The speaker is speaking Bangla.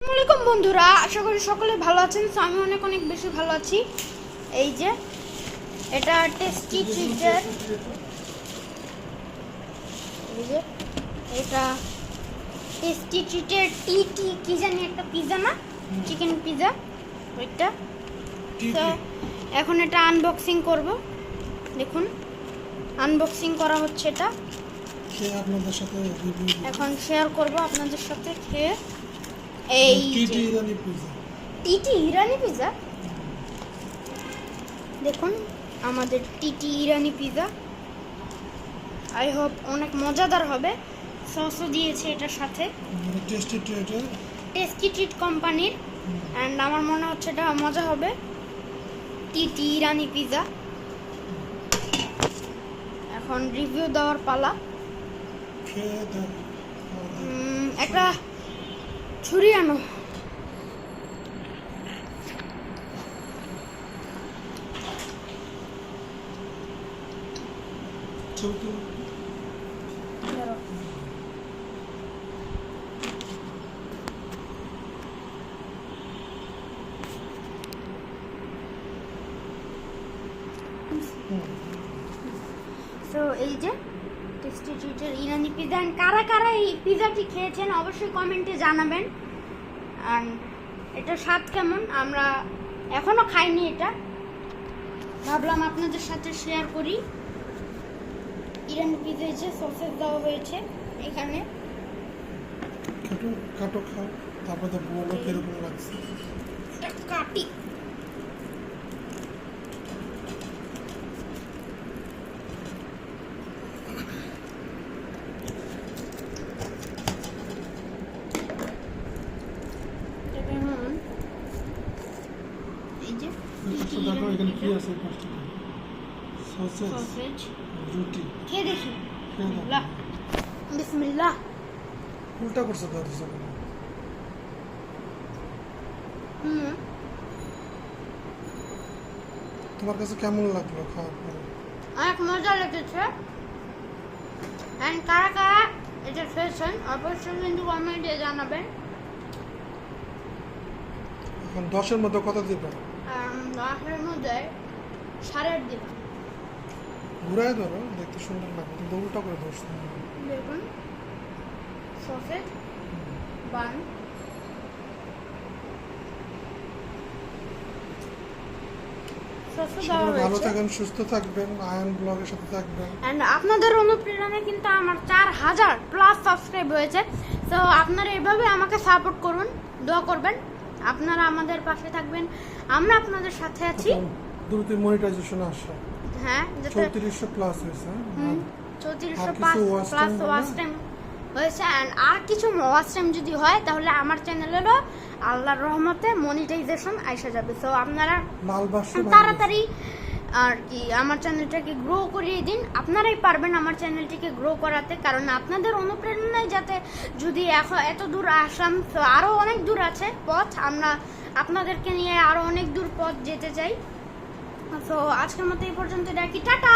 আসসালামু বন্ধুরা, আশা করি সকলে ভালো আছেন। তো আমি অনেক অনেক বেশি ভালো আছি। এই যে এটা টেস্টি ট্রিটের, এই যে এটা টেস্টি ট্রিটের টিটি কি জানি একটা পিজা, না চিকেন পিজা ওইটা। তো এখন এটা আনবক্সিং করব। দেখুন আনবক্সিং করা হচ্ছে, এটা আপনাদের সাথে এখন শেয়ার করব আপনাদের সাথে খেয়ে। এই টিটি ইরানি পিজা, টিটি ইরানি পিজা, দেখুন আমাদের TT Irani pizza. I hope অনেক মজাদার হবে। সসও দিয়েছে এটার সাথে, টেস্টি ট্রিটের, টেস্টি ট্রিট কোম্পানির। অ্যান্ড আমার মনে হচ্ছে এটা মজা হবে। টিটি ইরানি পিজা। এখন রিভিউ দেওয়ার পালা। খেয়ে দেখ। একটা ছুরি আনো। চলতে তো এই যে টেস্টি ট্রিটের ইরানি পিজা। কারা কারা এই পিজাটি খেয়েছেন অবশ্যই কমেন্টে জানাবেন। আর এটা স্বাদ কেমন, আমরা এখনো খাইনি এটা, ভাবলাম আপনাদের সাথে শেয়ার করি। ইরানি পিজা যে সসেস দেওয়া হয়েছে এখানে, কাটো খাও, তারপরে তো বলো কিরকম লাগছে। এটা কাটি। এই যে দেখো এখানে কি আছে, সসেজ, সসেজ রুটি। খেয়ে দেখি। খেয়ে দাও। লা বিসমিল্লাহ। উল্টা করছে দাদা। তোমার কাছে কেমন লাগলো খাওয়ার পরে? অনেক মজা লেগেছে। অ্যান্ড কারা কারা এটা খেয়েছেন অবশ্যই কিন্তু কমেন্টে জানাবেন। এখন 10-এর মধ্যে কত দিবে? 10-এর মধ্যে 8.5 দিলাম। ঘুরাই ধরো, দেখতে সুন্দর লাগবে, কিন্তু উল্টা করে ধরছো। দেখুন সসেজ বান। ভালো থাকবেন, সুস্থ থাকবেন, আয়ন ব্লগের সাথে থাকবেন। এন্ড আপনাদের অনুপ্রেরণায় কিন্তু আমার 4000+ সাবস্ক্রাইব হয়েছে। তো আপনারা এভাবে আমাকে সাপোর্ট করুন, দোয়া করবেন, আপনারা আমাদের পাশে থাকবেন, আমরা আপনাদের সাথে আছি। দ্রুত মনিটাইজেশন আসে। হ্যাঁ, 3400+ হয়েছে। 3400+ ওয়াচ টাইম হয়েছে। অ্যান্ড আর কিছু ওয়াচ টাইম যদি হয় তাহলে আমার চ্যানেলেরও আল্লাহর রহমতে মনিটাইজেশন আইসা যাবে। সো আপনারা তাড়াতাড়ি আর কি আমার চ্যানেলটাকে গ্রো করিয়ে দিন। আপনারাই পারবেন আমার চ্যানেলটিকে গ্রো করাতে, কারণ আপনাদের অনুপ্রেরণায় যাতে যদি এত দূর আসলাম, তো আরও অনেক দূর আছে পথ, আমরা আপনাদেরকে নিয়ে আরও অনেক দূর পথ যেতে চাই। তো আজকের মতো এই পর্যন্ত ডাকি, টাটা।